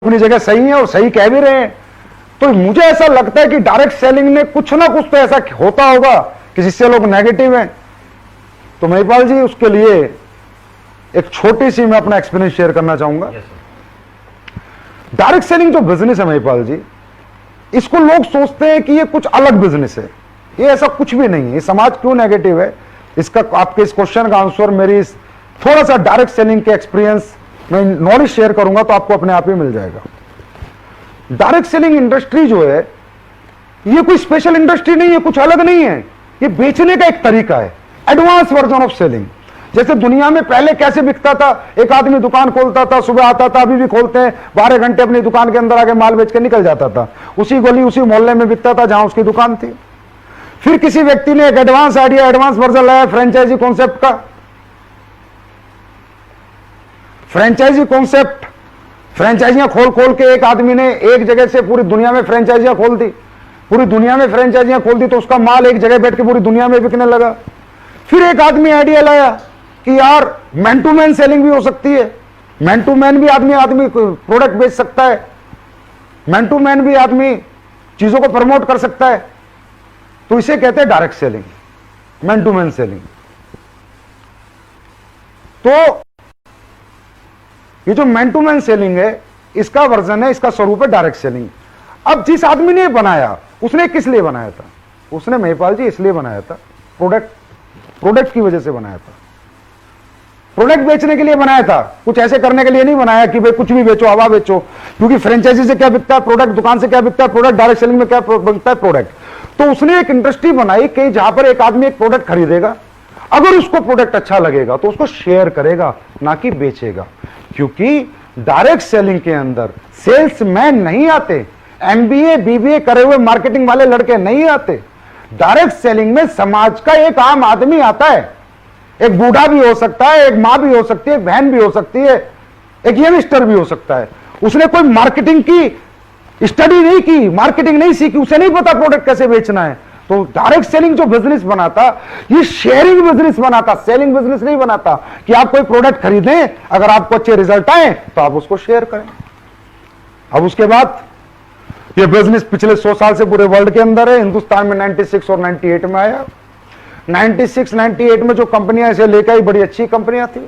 अपनी जगह सही है और सही कह भी रहे हैं। तो मुझे ऐसा लगता है कि डायरेक्ट सेलिंग में कुछ ना कुछ तो ऐसा होता होगा कि जिससे लोग नेगेटिव हैं। तो महिपाल जी, उसके लिए एक छोटी सी मैं अपना एक्सपीरियंस शेयर करना चाहूंगा। डायरेक्ट सेलिंग जो बिजनेस है महिपाल जी, इसको लोग सोचते हैं कि ये कुछ अलग बिजनेस है। ये ऐसा कुछ भी नहीं है। ये समाज क्यों नेगेटिव है, इसका आपके इस क्वेश्चन का आंसर मेरी थोड़ा सा डायरेक्ट सेलिंग के एक्सपीरियंस मैं नॉलेज शेयर करूंगा तो आपको अपने आप ही मिल जाएगा। डायरेक्ट सेलिंग इंडस्ट्री जो है, ये कोई स्पेशल इंडस्ट्री नहीं है, कुछ अलग नहीं है। ये बेचने का एक तरीका है, एडवांस वर्जन ऑफ सेलिंग। जैसे दुनिया में पहले कैसे बिकता था, एक आदमी दुकान खोलता था, सुबह आता था, अभी भी खोलते हैं, 12 घंटे अपनी दुकान के अंदर आके माल बेच के निकल जाता था। उसी गली उसी मोहल्ले में बिकता था जहां उसकी दुकान थी। फिर किसी व्यक्ति ने एक एडवांस आइडिया, एडवांस वर्जन लाया फ्रेंचाइजी कॉन्सेप्ट का। फ्रेंचाइजी कॉन्सेप्ट, फ्रेंचाइजियां खोल खोल के एक आदमी ने एक जगह से पूरी दुनिया में फ्रेंचाइजियां खोल दी। पूरी दुनिया में फ्रेंचाइजियां खोल दी तो उसका माल एक जगह बैठ के पूरी दुनिया में बिकने लगा। फिर एक आदमी आइडिया लाया कि यार मैन टू मैन सेलिंग भी हो सकती है, मैन टू मैन भी आदमी प्रोडक्ट बेच सकता है, मैन टू मैन भी आदमी चीजों को प्रमोट कर सकता है। तो इसे कहते हैं direct selling, man to man selling. तो ये जो मैन टू मैन सेलिंग है, इसका वर्जन है, इसका स्वरूप है डायरेक्ट सेलिंग। अब जिस आदमी ने बनाया, उसने किस लिए बनाया था? उसने महिपाल जी इसलिए बनाया था, प्रोडक्ट की वजह से बनाया था, प्रोडक्ट बेचने के लिए बनाया था। कुछ ऐसे करने के लिए नहीं बनाया कि भाई कुछ भी बेचो, हवा बेचो। क्योंकि फ्रेंचाइजी से क्या बिकता है प्रोडक्ट, दुकान से क्या बिकता है प्रोडक्ट, डायरेक्ट सेलिंग में क्या बिकता है प्रोडक्ट। तो उसने एक इंडस्ट्री बनाई कि जहां पर एक आदमी एक प्रोडक्ट खरीदेगा, अगर उसको प्रोडक्ट अच्छा लगेगा तो उसको शेयर करेगा, ना कि बेचेगा। क्योंकि डायरेक्ट सेलिंग के अंदर सेल्समैन नहीं आते, एमबीए बीबीए करे हुए मार्केटिंग वाले लड़के नहीं आते। डायरेक्ट सेलिंग में समाज का एक आम आदमी आता है। एक बूढ़ा भी हो सकता है, एक मां भी हो सकती है, एक बहन भी हो सकती है, एक यंगस्टर भी हो सकता है। उसने कोई मार्केटिंग की स्टडी नहीं की, मार्केटिंग नहीं सीखी, उसे नहीं पता प्रोडक्ट कैसे बेचना है। तो डायरेक्ट सेलिंग जो बिजनेस बनाता, ये शेयरिंग बिजनेस बनाता, सेलिंग बिजनेस नहीं बनाता कि आप कोई प्रोडक्ट खरीदें, अगर आपको अच्छे रिजल्ट आए तो आप उसको शेयर करें। अब उसके बाद ये बिजनेस पिछले 100 साल से पूरे वर्ल्ड के अंदर है। हिंदुस्तान में 96 और 98 में आया। 96-98 में जो कंपनियां इसे लेकर आई, बड़ी अच्छी कंपनियां थी,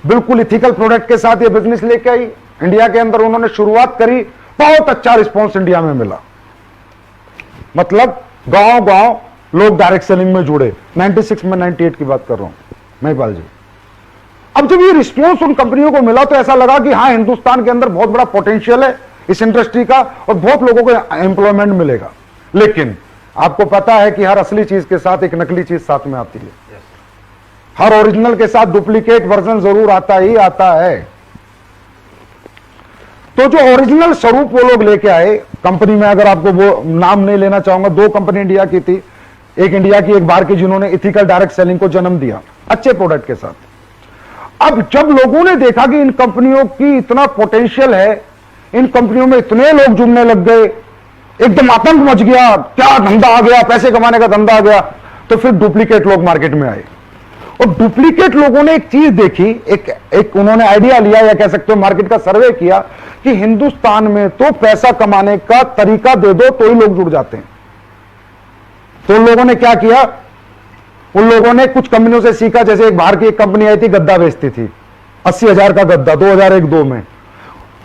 बिल्कुल इथिकल प्रोडक्ट के साथ ये बिजनेस लेके आई। इंडिया के अंदर उन्होंने शुरुआत करी, बहुत अच्छा रिस्पॉन्स इंडिया में मिला। मतलब गांव गांव लोग डायरेक्ट सेलिंग में जुड़े। 96 में 98 की बात कर रहा हूं महिपाल जी। अब जब ये रिस्पॉन्स उन कंपनियों को मिला तो ऐसा लगा कि हां, हिंदुस्तान के अंदर बहुत बड़ा पोटेंशियल है इस इंडस्ट्री का और बहुत लोगों को एम्प्लॉयमेंट मिलेगा। लेकिन आपको पता है कि हर असली चीज के साथ एक नकली चीज साथ में आती है। हर ओरिजिनल के साथ डुप्लीकेट वर्जन जरूर आता ही आता है। तो जो ओरिजिनल स्वरूप वो लोग लेके आए कंपनी में, अगर आपको वो नाम नहीं लेना चाहूंगा, 2 कंपनी इंडिया की थी, एक इंडिया की एक बाहर की, जिन्होंने इथिकल डायरेक्ट सेलिंग को जन्म दिया अच्छे प्रोडक्ट के साथ। अब जब लोगों ने देखा कि इन कंपनियों की इतना पोटेंशियल है, इन कंपनियों में इतने लोग जुड़ने लग गए, एकदम आतंक मच गया, क्या धंधा आ गया, पैसे कमाने का धंधा आ गया। तो फिर डुप्लीकेट लोग मार्केट में आए और डुप्लीकेट लोगों ने एक चीज देखी, एक उन्होंने आइडिया लिया या कह सकते हो मार्केट का सर्वे किया कि हिंदुस्तान में तो पैसा कमाने का तरीका दे दो तो ही लोग जुड़ जाते हैं। तो उन लोगों ने क्या किया, उन लोगों ने कुछ कंपनियों से सीखा। जैसे एक बाहर की एक कंपनी आई थी, गद्दा बेचती थी, 80,000 का गद्दा 2001-2 में।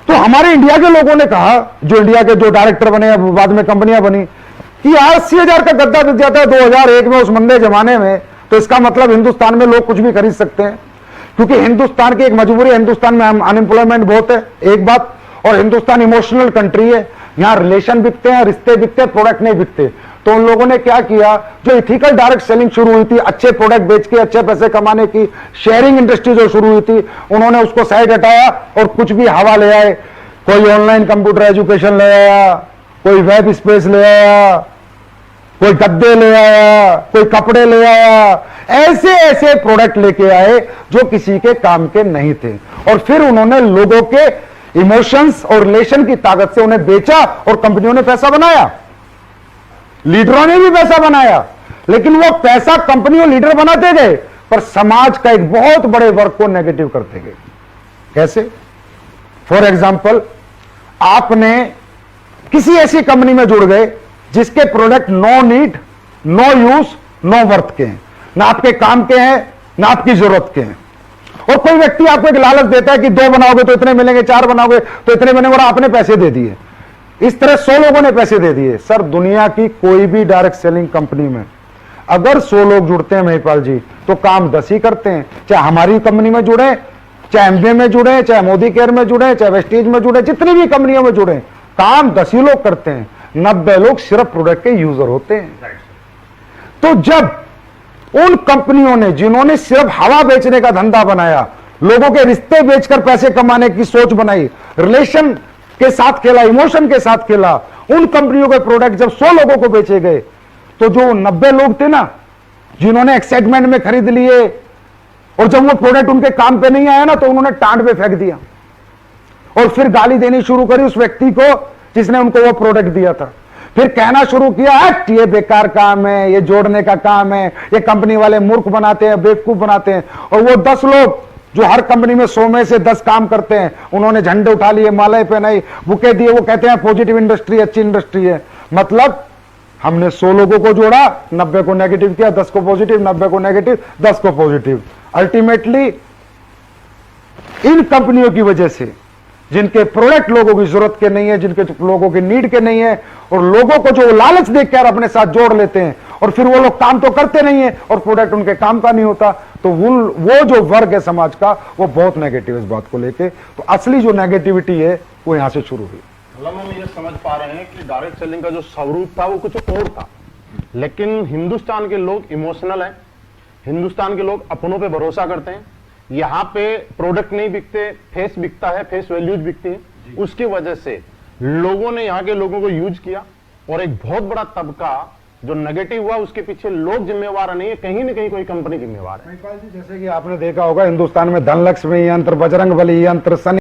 तो हमारे इंडिया के लोगों ने कहा, जो इंडिया के जो डायरेक्टर बने, बाद में कंपनियां बनी, कि यार 80,000 का गद्दा बिक जाता है 2001 में, उस मंदे जमाने में, तो इसका मतलब हिंदुस्तान में लोग कुछ भी खरीद सकते हैं। क्योंकि हिंदुस्तान की एक मजबूरी है, हिंदुस्तान में अनएम्प्लॉयमेंट बहुत है, एक बात, और हिंदुस्तान इमोशनल कंट्री है, यहां रिलेशन बिकते हैं, रिश्ते बिकते हैं, प्रोडक्ट नहीं बिकते। तो उन लोगों ने क्या किया, जो इथिकल डायरेक्ट सेलिंग शुरू हुई थी, अच्छे प्रोडक्ट बेच के अच्छे पैसे कमाने की शेयरिंग इंडस्ट्री जो शुरू हुई थी, उन्होंने उसको साइड हटाया और कुछ भी हवा ले आए। कोई ऑनलाइन कंप्यूटर एजुकेशन ले आया, कोई वेब स्पेस ले आया, कोई गद्दे ले आया, कोई कपड़े ले आया, ऐसे ऐसे प्रोडक्ट लेके आए जो किसी के काम के नहीं थे। और फिर उन्होंने लोगों के इमोशंस और रिलेशन की ताकत से उन्हें बेचा और कंपनियों ने पैसा बनाया, लीडरों ने भी पैसा बनाया। लेकिन वो पैसा कंपनियों लीडर बनाते गए पर समाज का एक बहुत बड़े वर्ग को नेगेटिव करते गए। कैसे? फॉर एग्जाम्पल, आपने किसी ऐसी कंपनी में जुड़ गए जिसके product no need, no use, no worth के हैं, ना आपके काम के हैं, ना आपकी जरूरत के हैं। और कोई व्यक्ति आपको एक लालच देता है कि 2 बनाओगे तो इतने मिलेंगे, 4 बनाओगे तो इतने मिलेंगे, और आपने पैसे दे दिए। इस तरह 100 लोगों ने पैसे दे दिए। सर, दुनिया की कोई भी डायरेक्ट सेलिंग कंपनी में अगर 100 लोग जुड़ते हैं महिपाल जी, तो काम 10 ही करते हैं। चाहे हमारी कंपनी में जुड़े, चाहे एमबीए में जुड़े, चाहे मोदी केयर में जुड़े, चाहे वेस्टीज में जुड़े, जितनी भी कंपनियों में जुड़े, काम 10 ही लोग करते हैं, 90 लोग सिर्फ प्रोडक्ट के यूजर होते हैं। तो जब उन कंपनियों ने जिन्होंने सिर्फ हवा बेचने का धंधा बनाया, लोगों के रिश्ते बेचकर पैसे कमाने की सोच बनाई, रिलेशन के साथ खेला, इमोशन के साथ खेला, उन कंपनियों के प्रोडक्ट जब 100 लोगों को बेचे गए, तो जो 90 लोग थे ना, जिन्होंने एक्साइटमेंट में खरीद लिए, और जब वो प्रोडक्ट उनके काम पे नहीं आया ना, तो उन्होंने टांड पे फेंक दिया और फिर गाली देनी शुरू करी उस व्यक्ति को जिसने उनको वो प्रोडक्ट दिया था। फिर कहना शुरू किया, ये बेकार काम है, ये जोड़ने का काम है, ये कंपनी वाले मूर्ख बनाते हैं, बेवकूफ बनाते हैं। और वो 10 लोग जो हर कंपनी में 100 में से 10 काम करते हैं, उन्होंने झंडे उठा लिए, मालाएं पहनाई, बुके दिए, वो कहते हैं पॉजिटिव इंडस्ट्री, अच्छी इंडस्ट्री है। मतलब हमने 100 लोगों को जोड़ा, 90 को नेगेटिव किया, 10 को पॉजिटिव, 90 को नेगेटिव, 10 को पॉजिटिव। अल्टीमेटली इन कंपनियों की वजह से, जिनके प्रोडक्ट लोगों की जरूरत के नहीं है, जिनके लोगों की नीड के नहीं है, और लोगों को जो लालच देखकर अपने साथ जोड़ लेते हैं, और फिर वो लोग काम तो करते नहीं है और प्रोडक्ट उनके काम का नहीं होता, तो वो जो वर्ग है समाज का, वो बहुत नेगेटिव है इस बात को लेके। तो असली जो नेगेटिविटी है वो यहां से शुरू हुई। मतलब हम ये समझ पा रहे हैं कि डायरेक्ट सेलिंग का जो स्वरूप था वो कुछ और था, लेकिन हिंदुस्तान के लोग इमोशनल हैं, हिंदुस्तान के लोग अपनों पे भरोसा करते हैं। यहाँ पे प्रोडक्ट नहीं बिकते, फेस बिकता है, फेस वैल्यूज बिकती है। उसकी वजह से लोगों ने यहाँ के लोगों को यूज किया, और एक बहुत बड़ा तबका जो नेगेटिव हुआ, उसके पीछे लोग जिम्मेवार नहीं है, कहीं ना कहीं कोई कंपनी जिम्मेवार है। जैसे कि आपने देखा होगा, हिंदुस्तान में धनलक्ष्मी यंत्र, बजरंग बली यंत्र, शनि